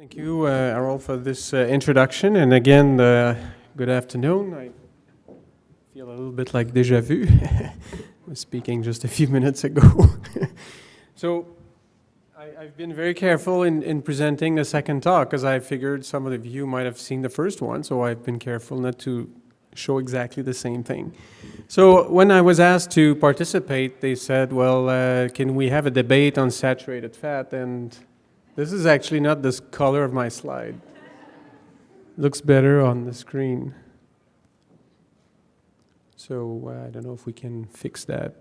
Thank you, Errol, for this introduction. And again, good afternoon. I feel a little bit like déjà vu. I was speaking just a few minutes ago. So I've been very careful in presenting the second talk because I figured some of you might have seen the first one. So I've been careful not to show exactly the same thing. So when I was asked to participate, they said, well, can we have a debate on saturated fat? And this is actually not the color of my slide. Looks better on the screen. So I don't know if we can fix that.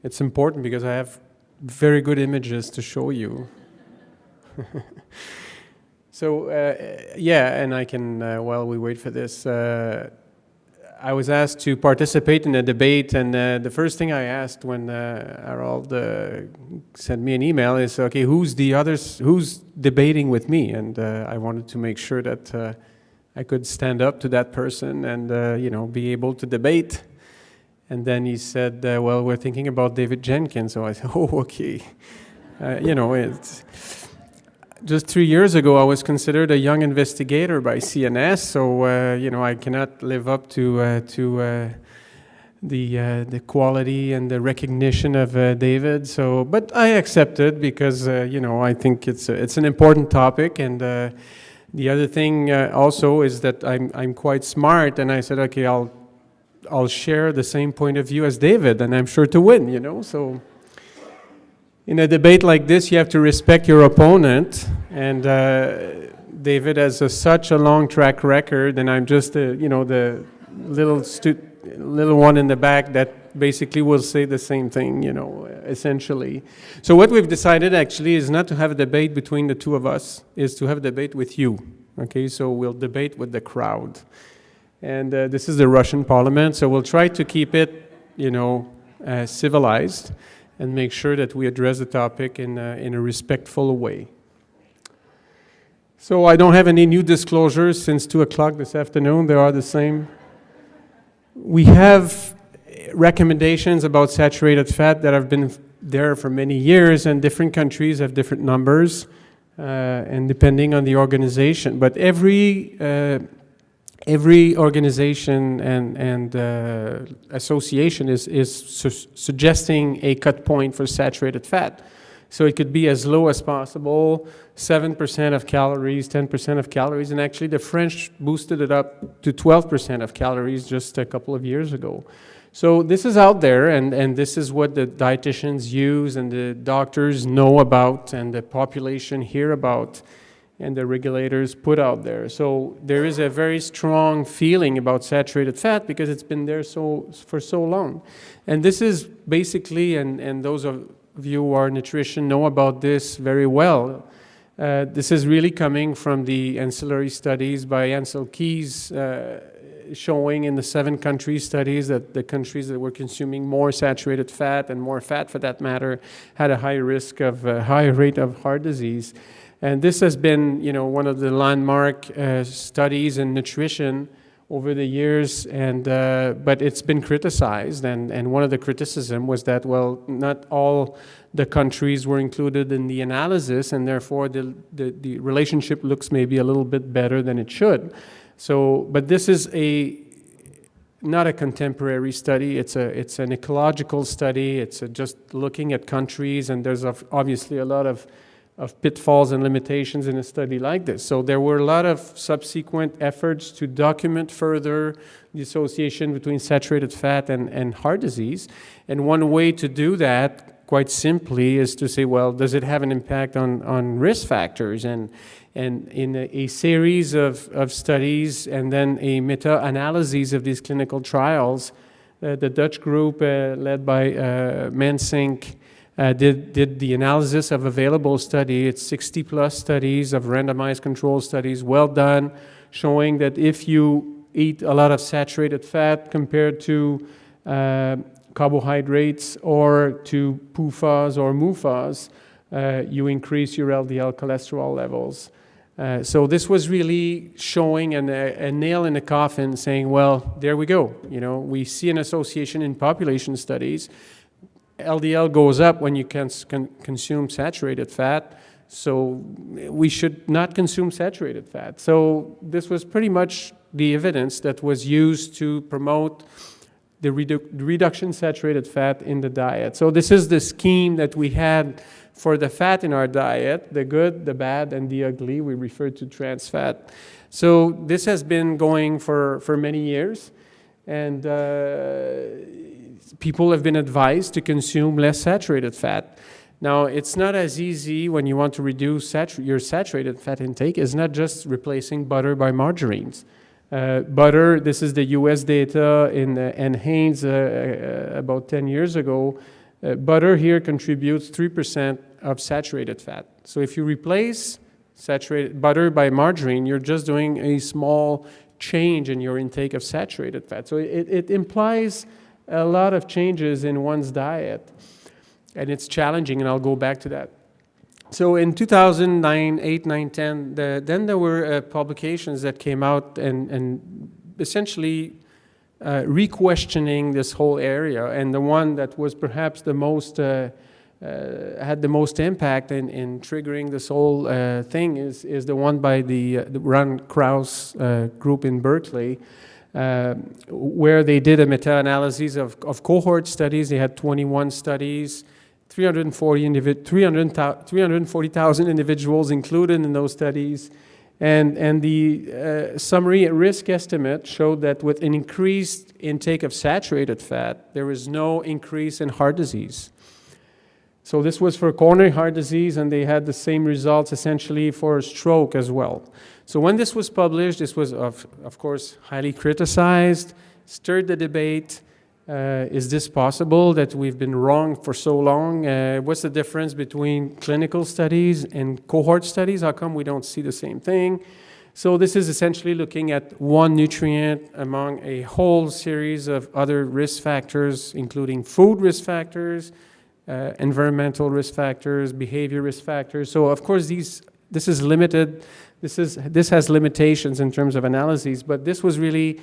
It's important because I have very good images to show you. So yeah, and I can, while we wait for this, I was asked to participate in a debate, and the first thing I asked when Harold sent me an email is, okay, who's debating with me? And I wanted to make sure that I could stand up to that person and be able to debate. And then he said, well, we're thinking about David Jenkins. So I said, oh, okay. It's just 3 years ago, I was considered a young investigator by CNS, so I cannot live up to the quality and the recognition of David. So, but I accepted because I think it's an important topic. And the other thing also is that I'm quite smart, and I said, okay, I'll share the same point of view as David, and I'm sure to win. So. In a debate like this, you have to respect your opponent, and David has such a long track record, and I'm just the little one in the back that basically will say the same thing, essentially. So what we've decided actually is not to have a debate between the two of us, is to have a debate with you. Okay, so we'll debate with the crowd, and this is the Russian parliament, so we'll try to keep it, civilized, and make sure that we address the topic in a respectful way. So I don't have any new disclosures since 2 o'clock this afternoon. They are the same. We have recommendations about saturated fat that have been there for many years, and different countries have different numbers, and depending on the organization. But every organization and association is suggesting a cut point for saturated fat. So it could be as low as possible, 7% of calories, 10% of calories, and actually the French boosted it up to 12% of calories just a couple of years ago. So this is out there, and this is what the dietitians use and the doctors know about and the population hear about, and the regulators put out there. So there is a very strong feeling about saturated fat because it's been there for so long. And this is basically, and those of you who are nutrition know about this very well, this is really coming from the ancillary studies by Ansel Keys, showing in the 7 country studies that the countries that were consuming more saturated fat, and more fat for that matter, had a higher rate of heart disease. And this has been, one of the landmark studies in nutrition over the years, but it's been criticized. And one of the criticism was that, well, not all the countries were included in the analysis, and therefore the relationship looks maybe a little bit better than it should. So, but this is not a contemporary study. It's an ecological study. It's just looking at countries, and there's obviously a lot of pitfalls and limitations in a study like this. So there were a lot of subsequent efforts to document further the association between saturated fat and heart disease. And one way to do that, quite simply, is to say, well, does it have an impact on risk factors? And in a series of studies and then a meta-analysis of these clinical trials, the Dutch group led by Mensink did the analysis of available study. It's 60-plus studies of randomized control studies, well done, showing that if you eat a lot of saturated fat compared to carbohydrates or to PUFAs or MUFAs, you increase your LDL cholesterol levels. So this was really showing a nail in the coffin, saying, well, there we go. We see an association in population studies. LDL goes up when you consume saturated fat. So we should not consume saturated fat. So this was pretty much the evidence that was used to promote the reduction saturated fat in the diet. So this is the scheme that we had for the fat in our diet, the good, the bad, and the ugly. We refer to trans fat. So this has been going for many years, and people have been advised to consume less saturated fat. Now, it's not as easy when you want to reduce your saturated fat intake. It's not just replacing butter by margarines. Butter, this is the US data and Hanes about 10 years ago. Butter here contributes 3% of saturated fat. So if you replace saturated butter by margarine, you're just doing a small change in your intake of saturated fat. So it implies a lot of changes in one's diet, and it's challenging, and I'll go back to that. So in 2009, 8, 9, 10, then there were publications that came out and essentially re-questioning this whole area, and the one that was perhaps the most had the most impact in triggering this whole thing is the one by the Ron Krauss group in Berkeley, where they did a meta-analysis of cohort studies. They had 21 studies, 340,000 individuals included in those studies, and the summary risk estimate showed that with an increased intake of saturated fat, there is no increase in heart disease. So this was for coronary heart disease, and they had the same results essentially for stroke as well. So when this was published, this was of course highly criticized, stirred the debate. Is this possible that we've been wrong for so long? What's the difference between clinical studies and cohort studies? How come we don't see the same thing? So this is essentially looking at one nutrient among a whole series of other risk factors, including food risk factors, environmental risk factors, behavior risk factors. So of course this is limited. This has limitations in terms of analyses, but this was really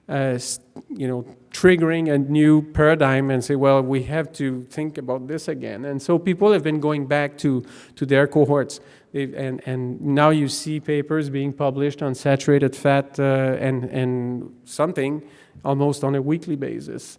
triggering a new paradigm and say, well, we have to think about this again. And so people have been going back to their cohorts. And now you see papers being published on saturated fat and something almost on a weekly basis.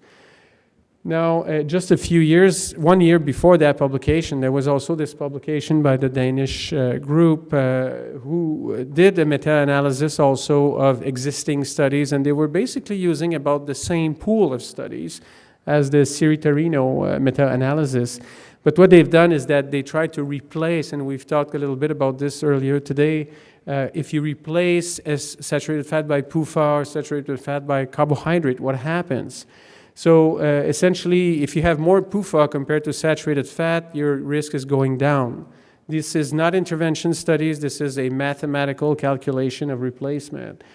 Now, just a few years, 1 year before that publication, there was also this publication by the Danish group who did a meta-analysis also of existing studies, and they were basically using about the same pool of studies as the Siri-Tarino meta-analysis. But what they've done is that they tried to replace, and we've talked a little bit about this earlier today, if you replace saturated fat by PUFA or saturated fat by carbohydrate, what happens? So essentially, if you have more PUFA compared to saturated fat, your risk is going down. This is not intervention studies. This is a mathematical calculation of replacement.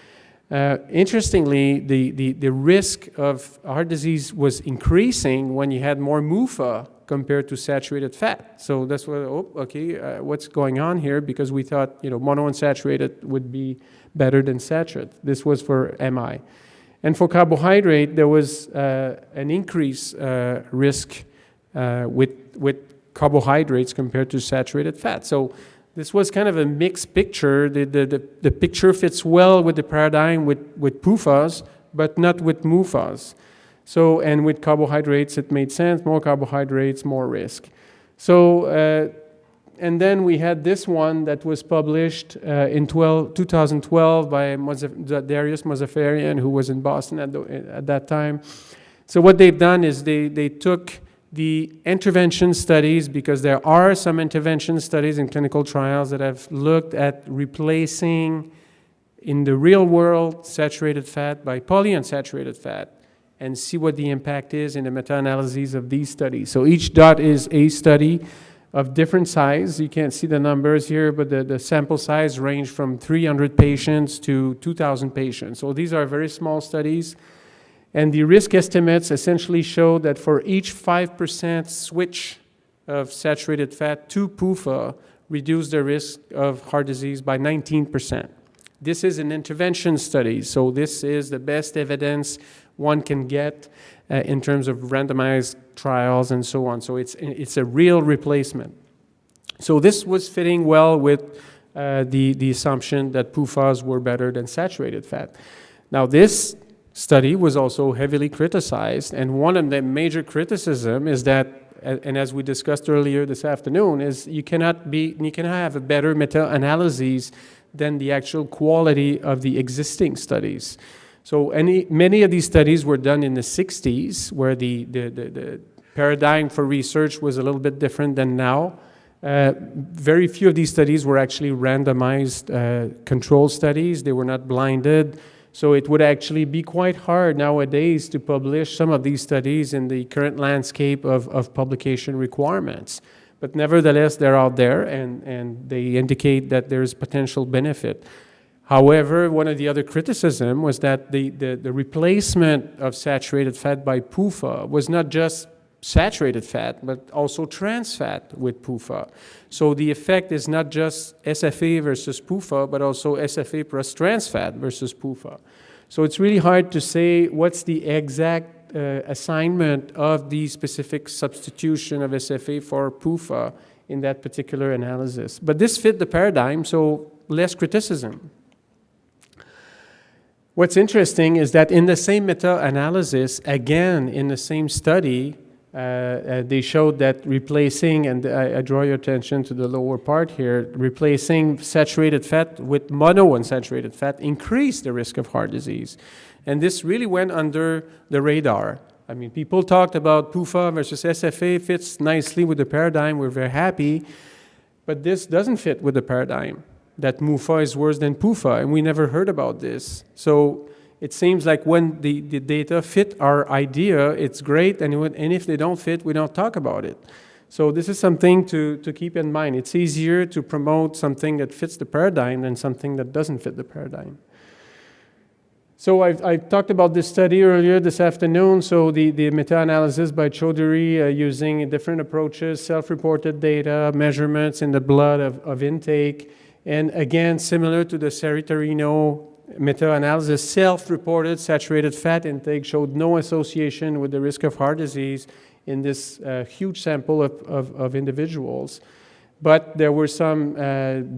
Interestingly, the risk of heart disease was increasing when you had more MUFA compared to saturated fat. So that's what, what's going on here? Because we thought, monounsaturated would be better than saturated. This was for MI. And for carbohydrate, there was an increased risk with carbohydrates compared to saturated fat. So this was kind of a mixed picture. The picture fits well with the paradigm with PUFAs, but not with MUFAs. So, and with carbohydrates, it made sense. More carbohydrates, more risk. So, and then we had this one that was published in 2012 by Darius Mozaffarian, who was in Boston at that time. So what they've done is they took the intervention studies, because there are some intervention studies in clinical trials that have looked at replacing in the real world saturated fat by polyunsaturated fat, and see what the impact is in the meta-analyses of these studies. So each dot is a study of different size. You can't see the numbers here, but the sample size range from 300 patients to 2,000 patients. So these are very small studies. And the risk estimates essentially show that for each 5% switch of saturated fat to PUFA, reduce the risk of heart disease by 19%. This is an intervention study, so this is the best evidence one can get in terms of randomized trials and so on. So it's a real replacement. So this was fitting well with the assumption that PUFAs were better than saturated fat. Now this study was also heavily criticized, and one of the major criticism is that, and as we discussed earlier this afternoon, is you cannot have a better meta-analyses than the actual quality of the existing studies. So many of these studies were done in the 60s, where the paradigm for research was a little bit different than now. Very few of these studies were actually randomized control studies. They were not blinded. So it would actually be quite hard nowadays to publish some of these studies in the current landscape of publication requirements. But nevertheless, they're out there, and they indicate that there's potential benefit. However, one of the other criticism was that the replacement of saturated fat by PUFA was not just saturated fat, but also trans fat with PUFA. So the effect is not just SFA versus PUFA, but also SFA plus trans fat versus PUFA. So it's really hard to say what's the exact assignment of the specific substitution of SFA for PUFA in that particular analysis. But this fit the paradigm, so less criticism. What's interesting is that in the same meta-analysis, again, in the same study, they showed that replacing, and I draw your attention to the lower part here, replacing saturated fat with monounsaturated fat increased the risk of heart disease. And this really went under the radar. I mean, people talked about PUFA versus SFA fits nicely with the paradigm. We're very happy. But this doesn't fit with the paradigm, that MUFA is worse than PUFA, and we never heard about this. So it seems like when the data fit our idea, it's great, and if they don't fit, we don't talk about it. So this is something to keep in mind. It's easier to promote something that fits the paradigm than something that doesn't fit the paradigm. So I've talked about this study earlier this afternoon. So the meta-analysis by Chaudhuri using different approaches, self-reported data, measurements in the blood of intake, and again, similar to the Ceritarino meta-analysis, self-reported saturated fat intake showed no association with the risk of heart disease in this huge sample of individuals. But there were some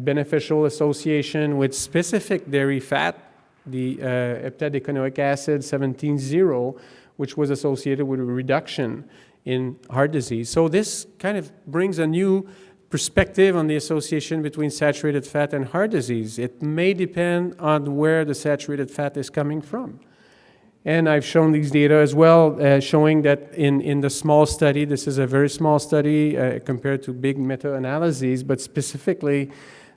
beneficial association with specific dairy fat, the heptadecanoic acid 17-0, which was associated with a reduction in heart disease. So this kind of brings a new perspective on the association between saturated fat and heart disease. It may depend on where the saturated fat is coming from. And I've shown these data as well, showing that in the small study, this is a very small study compared to big meta-analyses, but specifically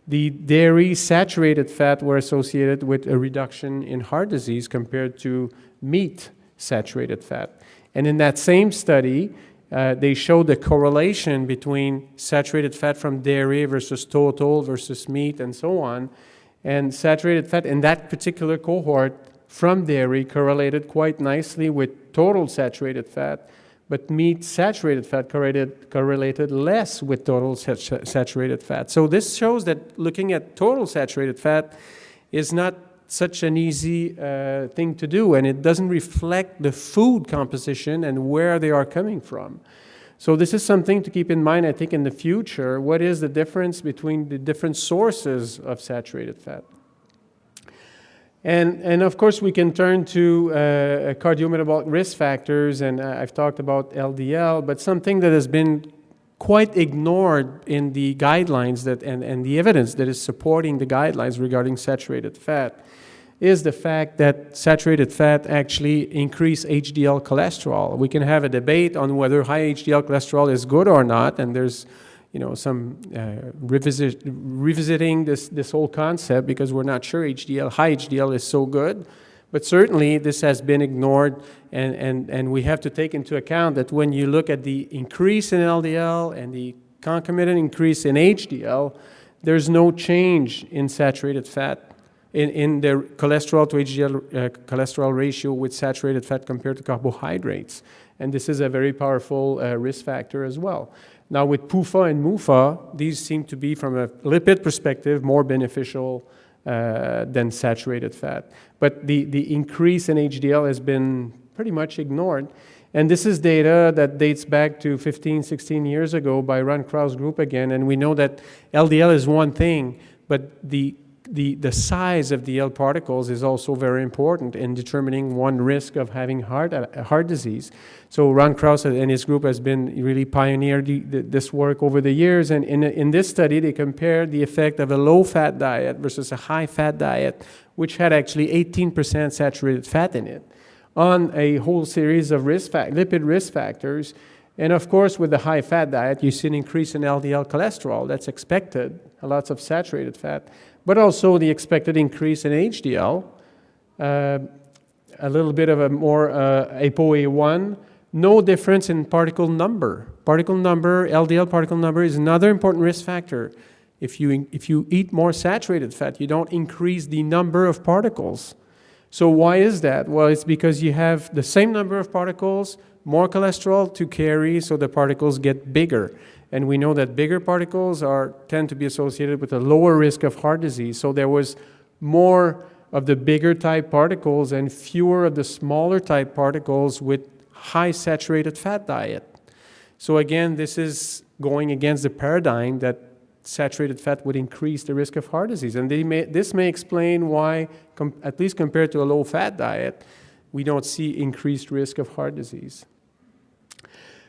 the dairy saturated fat were associated with a reduction in heart disease compared to meat saturated fat. And in that same study, they showed the correlation between saturated fat from dairy versus total versus meat and so on. And saturated fat in that particular cohort from dairy correlated quite nicely with total saturated fat, but meat saturated fat correlated less with total saturated fat. So this shows that looking at total saturated fat is not such an easy thing to do, and it doesn't reflect the food composition and where they are coming from. So this is something to keep in mind, I think, in the future. What is the difference between the different sources of saturated fat? And of course, we can turn to cardiometabolic risk factors, and I've talked about LDL, but something that has been quite ignored in the guidelines and the evidence that is supporting the guidelines regarding saturated fat is the fact that saturated fat actually increase HDL cholesterol. We can have a debate on whether high HDL cholesterol is good or not, and there's some revisiting this whole concept because we're not sure high HDL is so good. But certainly this has been ignored, and we have to take into account that when you look at the increase in LDL and the concomitant increase in HDL, there's no change in saturated fat, in the cholesterol to HDL cholesterol ratio with saturated fat compared to carbohydrates. And this is a very powerful risk factor as well. Now with PUFA and MUFA, these seem to be, from a lipid perspective, more beneficial than saturated fat. But the increase in HDL has been pretty much ignored. And this is data that dates back to 15, 16 years ago by Ron Krauss group again. And we know that LDL is one thing, but the size of the L particles is also very important in determining one risk of having heart disease. So Ron Krauss and his group has been really pioneered this work over the years. And in this study, they compared the effect of a low-fat diet versus a high-fat diet, which had actually 18% saturated fat in it, on a whole series of lipid risk factors. And of course, with the high-fat diet, you see an increase in LDL cholesterol. That's expected, lots of saturated fat, but also the expected increase in HDL, a little bit of a more ApoA1, no difference in particle number. LDL particle number is another important risk factor. If you eat more saturated fat, you don't increase the number of particles. So why is that? Well, it's because you have the same number of particles, more cholesterol to carry, so the particles get bigger. And we know that bigger particles tend to be associated with a lower risk of heart disease. So there was more of the bigger type particles and fewer of the smaller type particles with high saturated fat diet. So again, this is going against the paradigm that saturated fat would increase the risk of heart disease. And this may explain why, at least compared to a low-fat diet, we don't see increased risk of heart disease.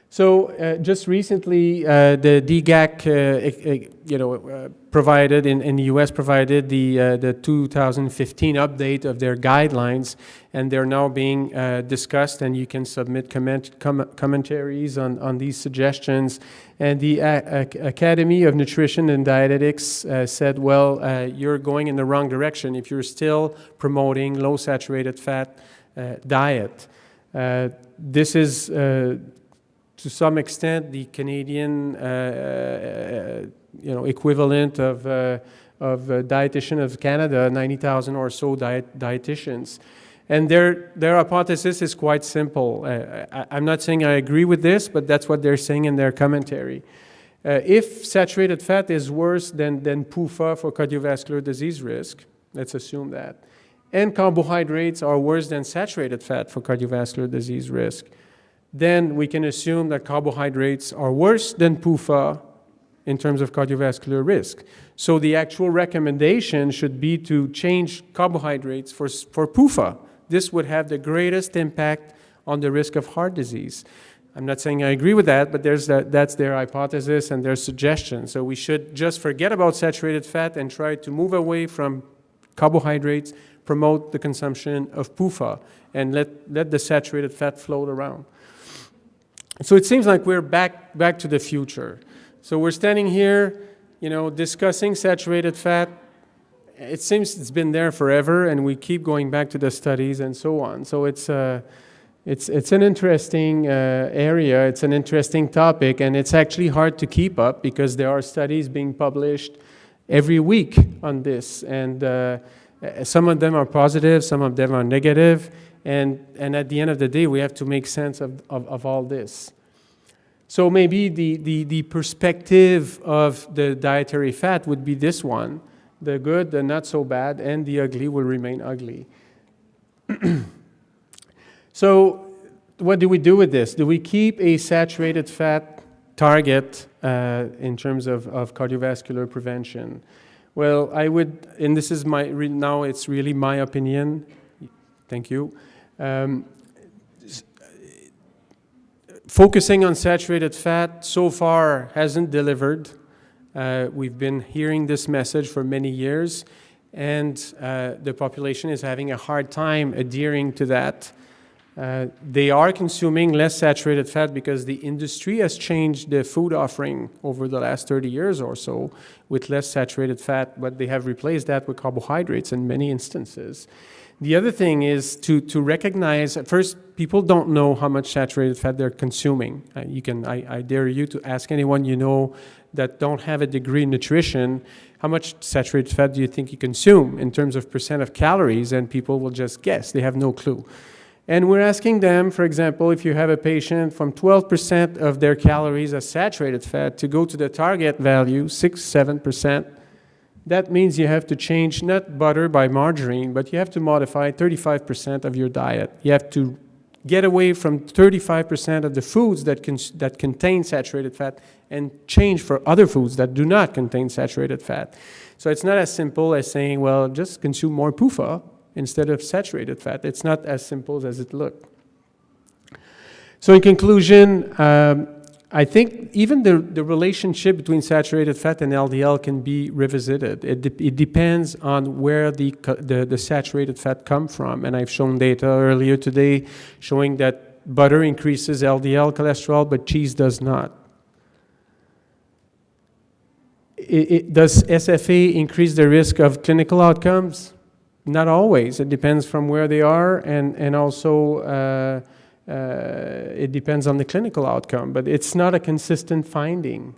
So just recently, the DGAC, provided in the U.S. provided the 2015 update of their guidelines, and they're now being discussed, and you can submit commentaries on these suggestions. And the Academy of Nutrition and Dietetics said, well, you're going in the wrong direction if you're still promoting low saturated fat diet. This is to some extent the Canadian equivalent of Dietitian of Canada, 90,000 or so dietitians. And their hypothesis is quite simple. I'm not saying I agree with this, but that's what they're saying in their commentary. If saturated fat is worse than PUFA for cardiovascular disease risk, let's assume that, and carbohydrates are worse than saturated fat for cardiovascular disease risk, then we can assume that carbohydrates are worse than PUFA in terms of cardiovascular risk. So the actual recommendation should be to change carbohydrates for PUFA. This would have the greatest impact on the risk of heart disease. I'm not saying I agree with that, but that's their hypothesis and their suggestion. So we should just forget about saturated fat and try to move away from carbohydrates, promote the consumption of PUFA, and let the saturated fat float around. So it seems like we're back to the future. So we're standing here, discussing saturated fat. It seems it's been there forever, and we keep going back to the studies and so on. So it's an interesting area. It's an interesting topic, and it's actually hard to keep up because there are studies being published every week on this, and some of them are positive, some of them are negative. And at the end of the day, we have to make sense of all this. So maybe the perspective of the dietary fat would be this one. The good, the not so bad, and the ugly will remain ugly. So what do we do with this? Do we keep a saturated fat target in terms of cardiovascular prevention? Well, I would, and this is now it's really my opinion. Thank you. Focusing on saturated fat so far hasn't delivered. We've been hearing this message for many years, and the population is having a hard time adhering to that. They are consuming less saturated fat because the industry has changed the food offering over the last 30 years or so with less saturated fat, but they have replaced that with carbohydrates in many instances. The other thing is to recognize, at first, people don't know how much saturated fat they're consuming. I dare you to ask anyone you know that don't have a degree in nutrition, how much saturated fat do you think you consume in terms of percent of calories, and people will just guess. They have no clue. And we're asking them, for example, if you have a patient from 12% of their calories as saturated fat to go to the target value, 6-7%, that means you have to change not butter by margarine, but you have to modify 35% of your diet. You have to get away from 35% of the foods that contain saturated fat and change for other foods that do not contain saturated fat. So it's not as simple as saying, well, just consume more PUFA instead of saturated fat. It's not as simple as it looks. So in conclusion, I think even the relationship between saturated fat and LDL can be revisited. It depends on where the saturated fat come from. And I've shown data earlier today showing that butter increases LDL cholesterol, but cheese does not. Does SFA increase the risk of clinical outcomes? Not always. It depends from where they are, and also it depends on the clinical outcome, but it's not a consistent finding.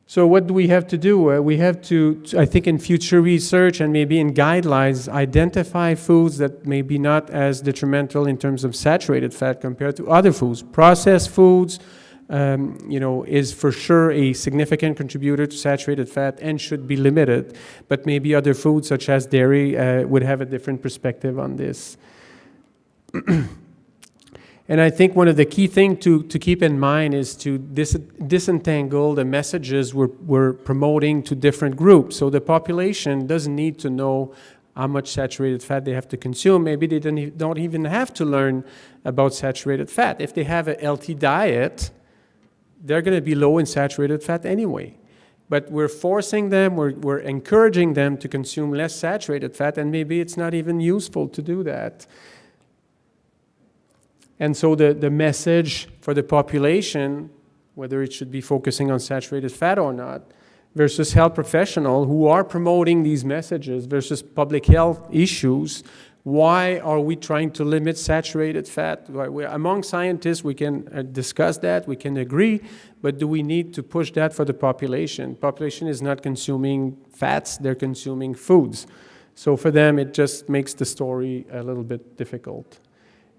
So what do we have to do? We have to, I think in future research and maybe in guidelines, identify foods that may be not as detrimental in terms of saturated fat compared to other foods. Processed foods, is for sure a significant contributor to saturated fat and should be limited, but maybe other foods such as dairy would have a different perspective on this. And I think one of the key things to keep in mind is to disentangle the messages we're promoting to different groups. So the population doesn't need to know how much saturated fat they have to consume. Maybe they don't even have to learn about saturated fat. If they have a healthy diet, they're going to be low in saturated fat anyway. But we're forcing them, we're encouraging them to consume less saturated fat, and maybe it's not even useful to do that. And so the message for the population, whether it should be focusing on saturated fat or not, versus health professionals who are promoting these messages versus public health issues, why are we trying to limit saturated fat? Among scientists, we can discuss that, we can agree, but do we need to push that for the population? Population is not consuming fats, they're consuming foods. So for them, it just makes the story a little bit difficult.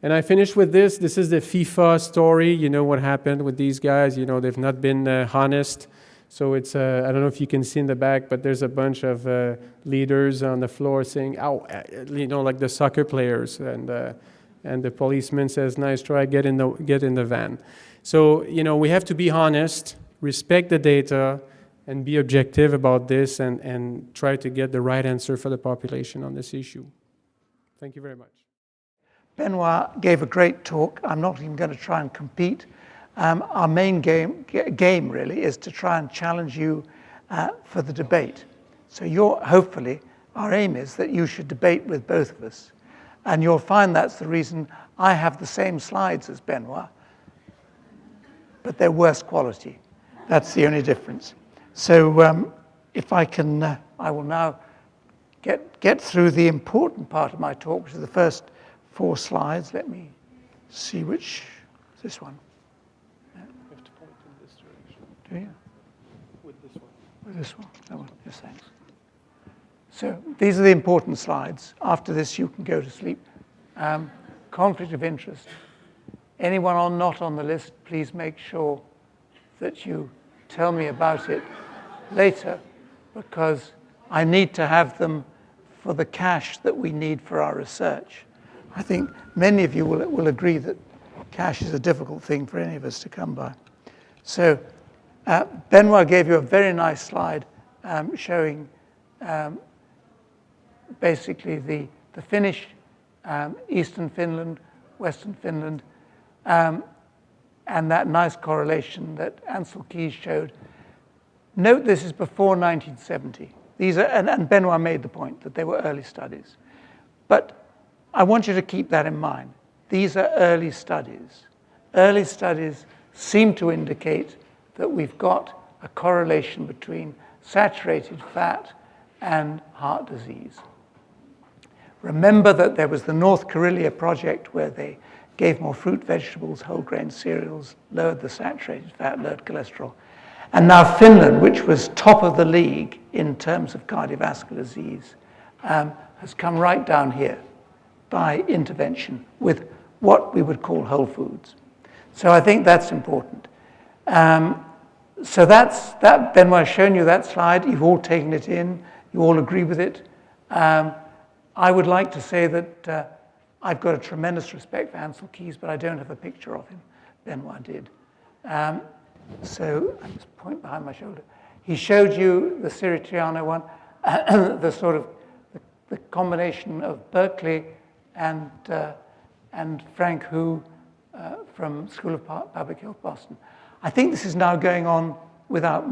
And I finish with this. This is the FIFA story. You know what happened with these guys. You know, they've not been honest. So it's, I don't know if you can see in the back, but there's a bunch of leaders on the floor saying, "Ow," like the soccer players. And the policeman says, "Nice try, get in the van." So, we have to be honest, respect the data, and be objective about this and try to get the right answer for the population on this issue. Thank you very much. Benoit gave a great talk. I'm not even going to try and compete. Our main game really is to try and challenge you for the debate. So hopefully, our aim is that you should debate with both of us. And you'll find that's the reason I have the same slides as Benoit, but they're worse quality. That's the only difference. So if I can, I will now get through the important part of my talk, which is the first 4 slides. Let me see which, this one. You have to point in this direction. Do you? With this one. With this one? That one, yes, thanks. So these are the important slides. After this, you can go to sleep. Conflict of interest. Anyone not on the list, please make sure that you tell me about it later, because I need to have them for the cash that we need for our research. I think many of you will agree that cash is a difficult thing for any of us to come by. So Benoit gave you a very nice slide showing basically the Finnish, Eastern Finland, Western Finland, and that nice correlation that Ansel Keys showed. Note this is before 1970. These are, and Benoit made the point that they were early studies. But I want you to keep that in mind. These are early studies. Early studies seem to indicate that we've got a correlation between saturated fat and heart disease. Remember that there was the North Karelia project where they gave more fruit, vegetables, whole grain cereals, lowered the saturated fat, lowered cholesterol. And now Finland, which was top of the league in terms of cardiovascular disease, has come right down here by intervention with what we would call whole foods. So I think that's important. So that's that. Benoit's shown you that slide. You've all taken it in. You all agree with it. I would like to say that I've got a tremendous respect for Ansel Keys, but I don't have a picture of him. Benoit did. So I just point behind my shoulder. He showed you the Siritriano one, the sort of the combination of Berkeley and Frank Hu from School of Public Health, Boston. I think this is now going on without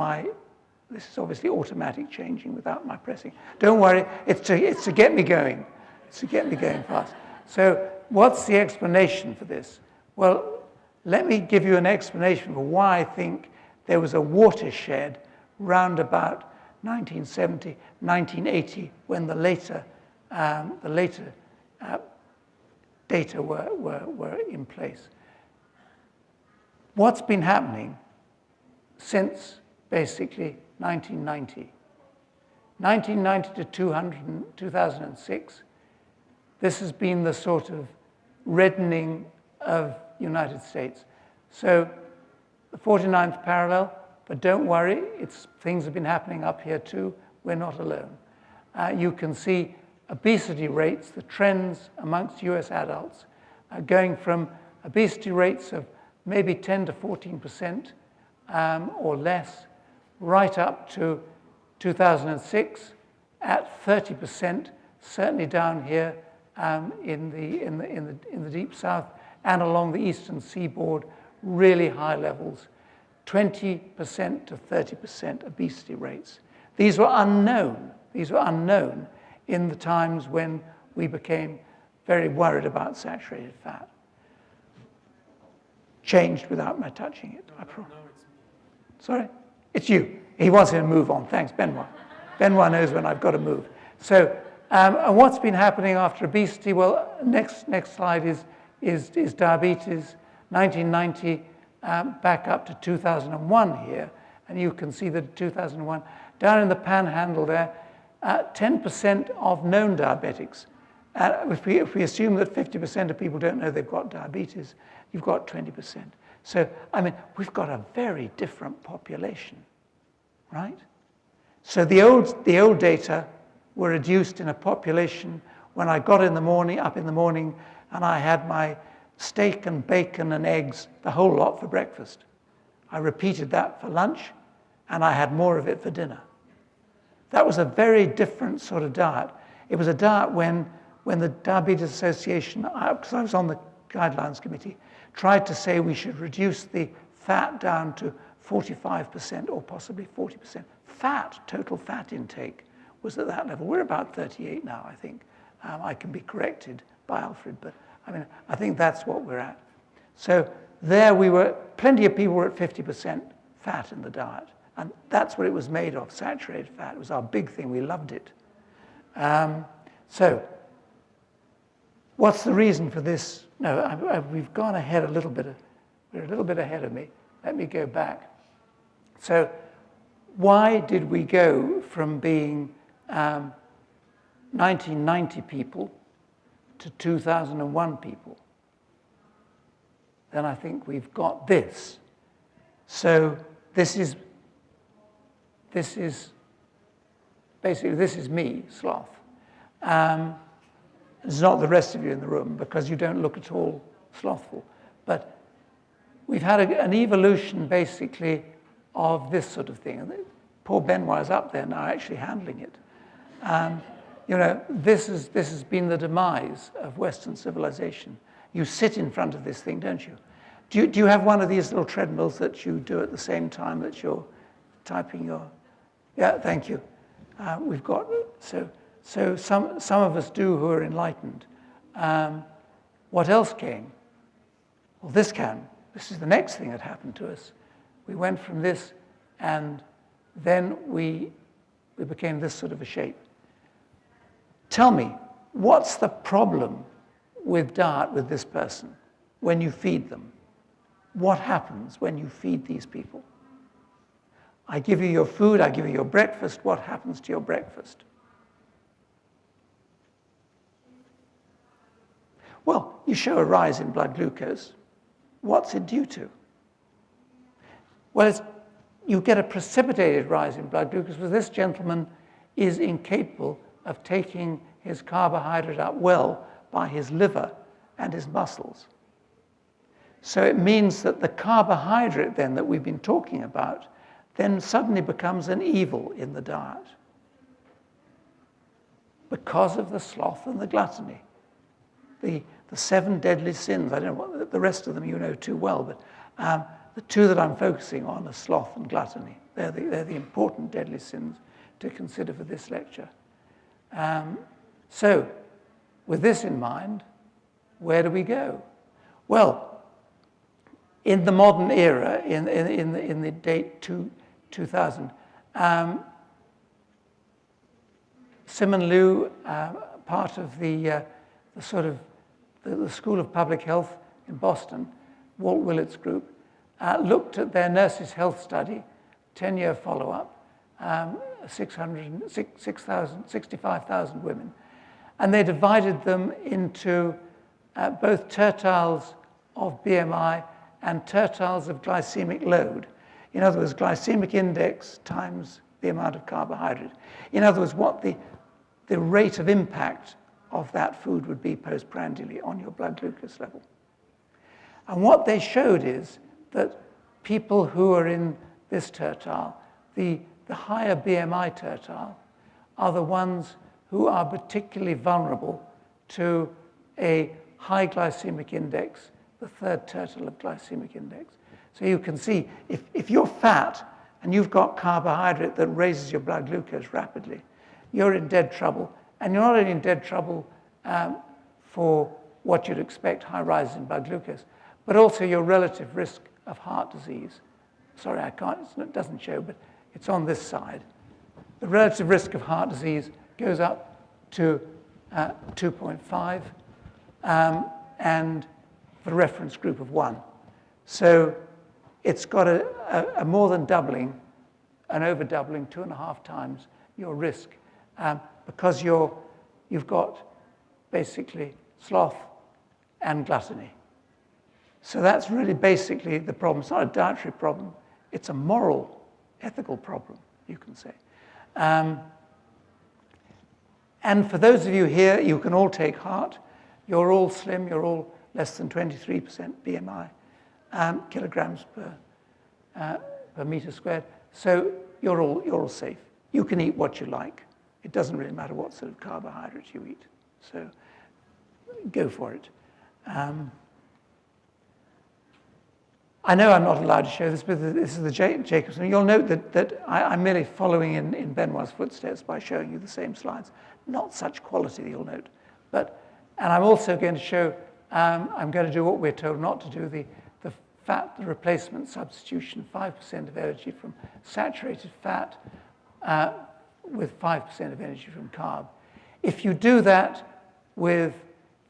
this is obviously automatic changing without my pressing. Don't worry, it's to get me going. It's to get me going fast. So what's the explanation for this? Well, let me give you an explanation for why I think there was a watershed round about 1970, 1980, when the later data were in place. What's been happening since basically 1990? 1990 to 2006, this has been the sort of reddening of the United States. So the 49th parallel, but don't worry, things have been happening up here too. We're not alone. You can see obesity rates, the trends amongst US adults, going from obesity rates of maybe 10 to 14% or less, right up to 2006 at 30%, certainly down here in the deep south and along the eastern seaboard, really high levels, 20% to 30% obesity rates. These were unknown. These were unknown in the times when we became very worried about saturated fat. Changed without my touching it, I promise. No, it's me. Sorry? It's you. He wants me to move on. Thanks, Benoit. Benoit knows when I've got to move. So, and what's been happening after obesity? Well, next slide is diabetes. 1990 back up to 2001 here, and you can see that 2001 down in the panhandle there, 10% of known diabetics. If we assume that 50% of people don't know they've got diabetes, you've got 20%. So, I mean, we've got a very different population, right? So the old data were reduced in a population when I got up in the morning, and I had my steak and bacon and eggs, the whole lot for breakfast. I repeated that for lunch, and I had more of it for dinner. That was a very different sort of diet. It was a diet when the Diabetes Association, because I was on the guidelines committee, tried to say we should reduce the fat down to 45% or possibly 40%. Total fat intake was at that level. We're about 38 now, I think. I can be corrected by Alfred, but I mean, I think that's what we're at. So there plenty of people were at 50% fat in the diet. And that's what it was made of, saturated fat. It was our big thing. We loved it. So what's the reason for this? No, we've gone ahead a little bit. We're a little bit ahead of me. Let me go back. So why did we go from being 1990 people to 2001 people? Then I think we've got this. So this is me, Sloth. It's not the rest of you in the room because you don't look at all slothful. But we've had an evolution, basically, of this sort of thing. And poor Benoit is up there now actually handling it. This has been the demise of Western civilization. You sit in front of this thing, don't you? Do you have one of these little treadmills that you do at the same time that you're typing your... Yeah, thank you. We've got... So some of us do who are enlightened. What else came? Well, this came. This is the next thing that happened to us. We went from this, and then we became this sort of a shape. Tell me, what's the problem with diet with this person when you feed them? What happens when you feed these people? I give you your food, I give you your breakfast. What happens to your breakfast? Well, you show a rise in blood glucose. What's it due to? Well, you get a precipitated rise in blood glucose because this gentleman is incapable of taking his carbohydrate up well by his liver and his muscles. So it means that the carbohydrate then that we've been talking about then suddenly becomes an evil in the diet because of the sloth and the gluttony. The 7 deadly sins, I don't know what the rest of them you know too well, but the 2 that I'm focusing on are sloth and gluttony. They're the important deadly sins to consider for this lecture. So, with this in mind, where do we go? Well, in the modern era, in the date 2000, Simon Liu, part of the School of Public Health in Boston, Walt Willett's group, looked at their nurses' health study, 10-year follow-up, 65,000 women, and they divided them into both tertiles of BMI and tertiles of glycemic load. In other words, glycemic index times the amount of carbohydrate. In other words, what the rate of impact of that food would be postprandially on your blood glucose level. And what they showed is that people who are in this tertile, the higher BMI tertile, are the ones who are particularly vulnerable to a high glycemic index, the 3rd tertile of glycemic index. So you can see, if you're fat and you've got carbohydrate that raises your blood glucose rapidly, you're in dead trouble. And you're not only in dead trouble for what you'd expect, high rise in blood glucose, but also your relative risk of heart disease. Sorry, I can't, it doesn't show, but it's on this side. The relative risk of heart disease goes up to 2.5, and the reference group of 1. So it's got a more than doubling, an over doubling, 2.5 times your risk, because you've got basically sloth and gluttony. So that's really basically the problem. It's not a dietary problem. It's a moral, ethical problem, you can say. And for those of you here, you can all take heart. You're all slim. You're all less than 23% BMI, kilograms per meter squared. So you're all safe. You can eat what you like. It doesn't really matter what sort of carbohydrates you eat. So go for it. I know I'm not allowed to show this, but this is the Jacobson. You'll note that I'm merely following in Benoit's footsteps by showing you the same slides. Not such quality, you'll note. And I'm also going to show, I'm going to do what we're told not to do, the fat replacement substitution, 5% of energy from saturated fat with 5% of energy from carb. If you do that with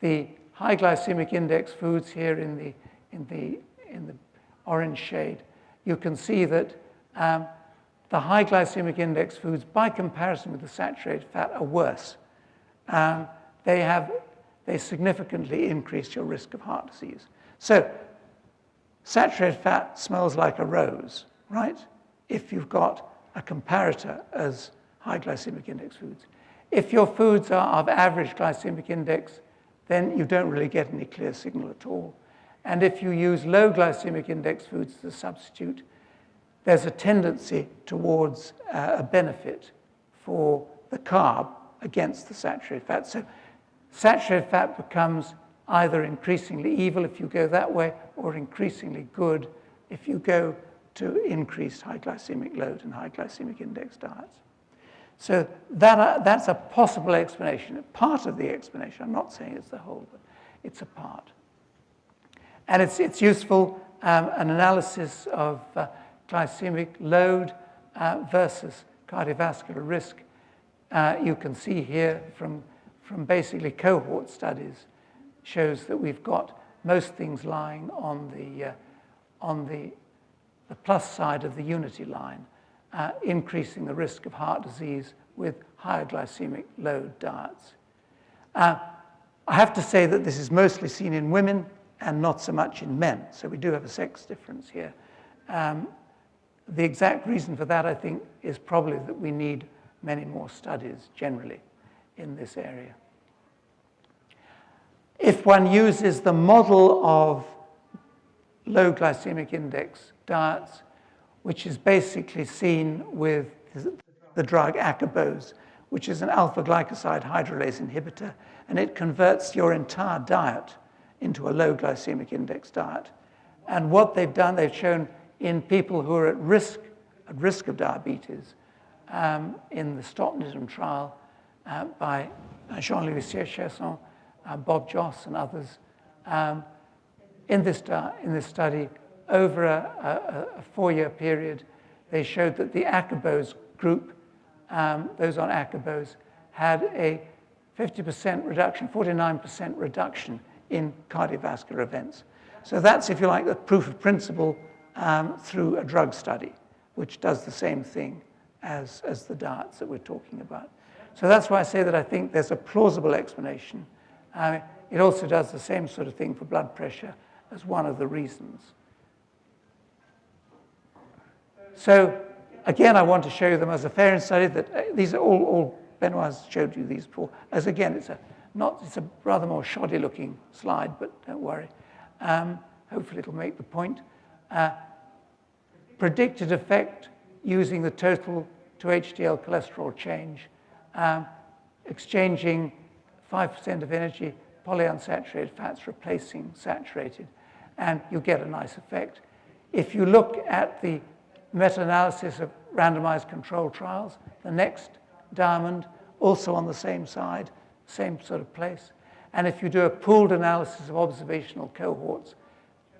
the high glycemic index foods here in the orange shade, you can see that the high glycemic index foods, by comparison with the saturated fat, are worse. They significantly increase your risk of heart disease. So saturated fat smells like a rose, right? If you've got a comparator as high glycemic index foods. If your foods are of average glycemic index, then you don't really get any clear signal at all. And if you use low glycemic index foods as a substitute, there's a tendency towards a benefit for the carb against the saturated fat. So saturated fat becomes either increasingly evil if you go that way, or increasingly good if you go to increased high glycemic load and high glycemic index diets. So that's a possible explanation, part of the explanation. I'm not saying it's the whole, but it's a part. And it's useful, an analysis of glycemic load versus cardiovascular risk. You can see here from basically cohort studies, shows that we've got most things lying on the plus side of the unity line, increasing the risk of heart disease with higher glycemic load diets. I have to say that this is mostly seen in women and not so much in men. So we do have a sex difference here. The exact reason for that, I think, is probably that we need many more studies generally in this area. if one uses the model of low glycemic index diets, which is basically seen with the drug acarbose, which is an alpha-glycoside hydrolase inhibitor, and it converts your entire diet into a low glycemic index diet. And what they've done, they've shown in people who are at risk of diabetes, in the Stocknism trial by Jean-Louis Chesson, Bob Joss, and others, in this study, over a 4-year period, they showed that the acarbose group, those on acarbose, had a 50% reduction, 49% reduction in cardiovascular events. So that's, if you like, the proof of principle through a drug study, which does the same thing as the diets that we're talking about. So that's why I say that I think there's a plausible explanation. It also does the same sort of thing for blood pressure as one of the reasons. So again, I want to show you them as a Farian study. That these are all Benoit's showed you these before. As again, it's a rather more shoddy-looking slide, but don't worry. Hopefully, it'll make the point. Predicted effect using the total to HDL cholesterol change, exchanging 5% of energy, polyunsaturated fats replacing saturated, and you get a nice effect. If you look at the meta-analysis of randomized controlled trials, the next diamond, also on the same side, same sort of place. And if you do a pooled analysis of observational cohorts,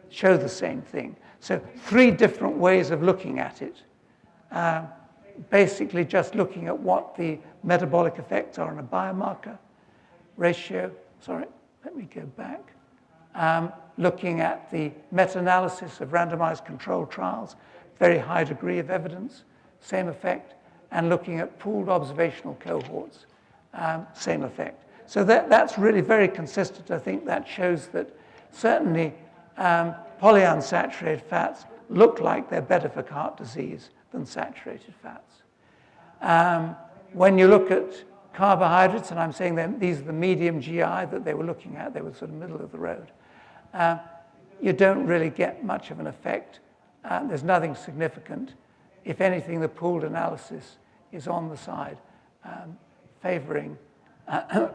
show the same thing. So 3 different ways of looking at it. Basically just looking at what the metabolic effects are on a biomarker ratio. Sorry, let me go back. Looking at the meta-analysis of randomized controlled trials, very high degree of evidence, same effect, and looking at pooled observational cohorts, same effect. So that's really very consistent. I think that shows that certainly polyunsaturated fats look like they're better for heart disease than saturated fats. When you look at carbohydrates, and I'm saying these are the medium GI that they were looking at, they were sort of middle of the road, you don't really get much of an effect. There's nothing significant. If anything, the pooled analysis is on the side favoring,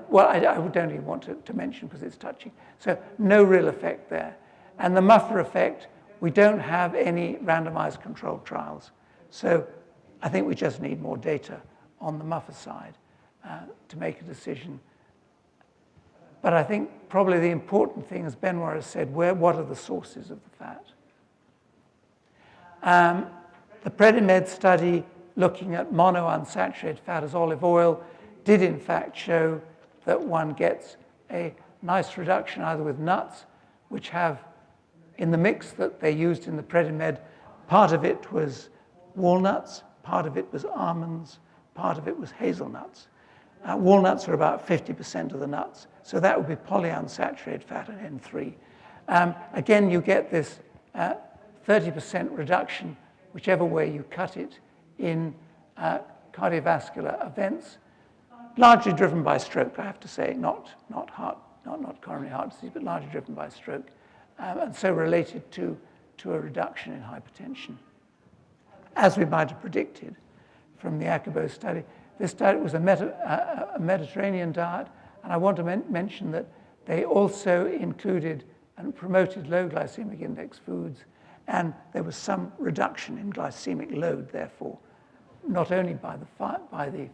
well, I don't even want to mention because it's touching. So no real effect there. And the Muffer effect, we don't have any randomized controlled trials. So I think we just need more data on the Muffer side to make a decision. But I think probably the important thing, as Benoit has said, what are the sources of the fat? The Predimed study looking at monounsaturated fat as olive oil did in fact show that one gets a nice reduction either with nuts, which have in the mix that they used in the Predimed, part of it was walnuts, part of it was almonds, part of it was hazelnuts. Walnuts are about 50% of the nuts, so that would be polyunsaturated fat and N3. Again, you get this 30% reduction, whichever way you cut it, in cardiovascular events, largely driven by stroke, I have to say, not coronary heart disease, but largely driven by stroke, and so related to a reduction in hypertension, as we might have predicted from the acarbose study. This diet was a Mediterranean diet, and I want to mention that they also included and promoted low glycemic index foods, and there was some reduction in glycemic load, therefore, not only by the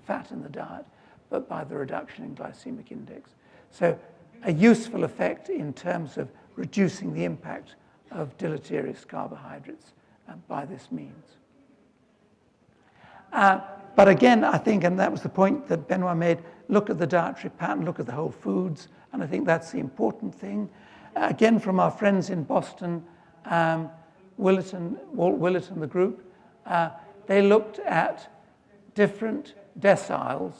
fat in the diet, but by the reduction in glycemic index. So a useful effect in terms of reducing the impact of deleterious carbohydrates by this means. But again, I think, and that was the point that Benoit made, look at the dietary pattern, look at the whole foods, and I think that's the important thing. Again, from our friends in Boston, Walt Willerton, the group, they looked at different deciles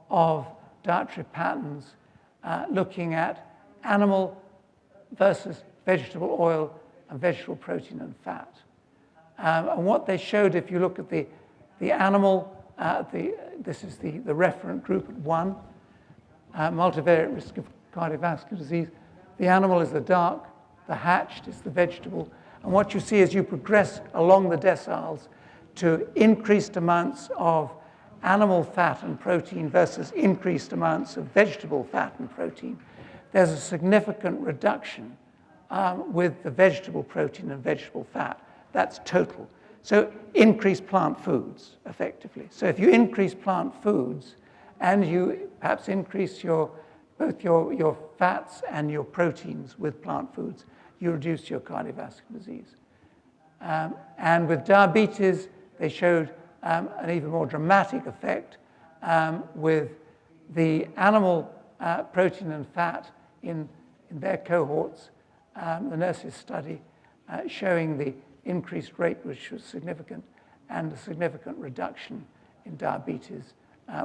of dietary patterns, looking at animal versus vegetable oil and vegetable protein and fat. And what they showed, if you look at the animal, this is the referent group at 1, multivariate risk of cardiovascular disease. The animal is the dark, the hatched is the vegetable. And what you see as you progress along the deciles to increased amounts of animal fat and protein versus increased amounts of vegetable fat and protein, there's a significant reduction with the vegetable protein and vegetable fat. That's total. So increase plant foods, effectively. So if you increase plant foods and you perhaps increase both your fats and your proteins with plant foods, you reduce your cardiovascular disease. And with diabetes, they showed an even more dramatic effect with the animal protein and fat in their cohorts, the nurses' study, showing the increased rate, which was significant, and a significant reduction in diabetes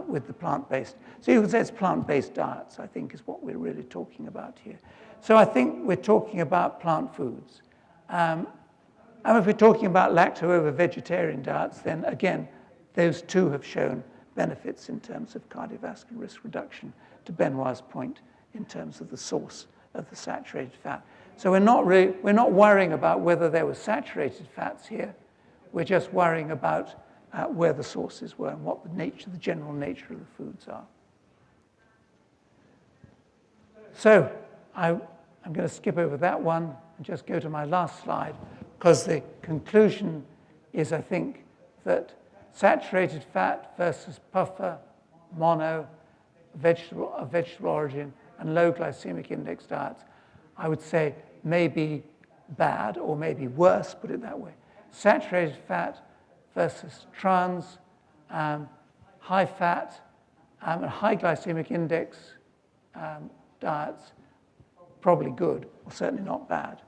with the plant-based. So you could say it's plant-based diets, I think, is what we're really talking about here. So I think we're talking about plant foods. And if we're talking about lacto-ovo-vegetarian diets, then again, those two have shown benefits in terms of cardiovascular risk reduction, to Benoit's point, in terms of the source of the saturated fat. So we're not worrying about whether there were saturated fats here. We're just worrying about where the sources were and what the general nature of the foods are. So I'm going to skip over that one and just go to my last slide, because the conclusion is, I think, that saturated fat versus puffer, mono, vegetable origin, and low glycemic index diets, I would say may be bad or maybe worse, put it that way. Saturated fat versus trans, high fat, and high glycemic index diets, probably good, or certainly not bad.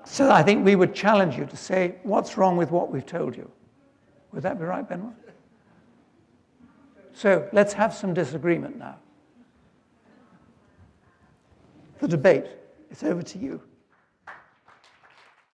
So I think we would challenge you to say, what's wrong with what we've told you? Would that be right, Benoit? So let's have some disagreement now. The debate, it's over to you.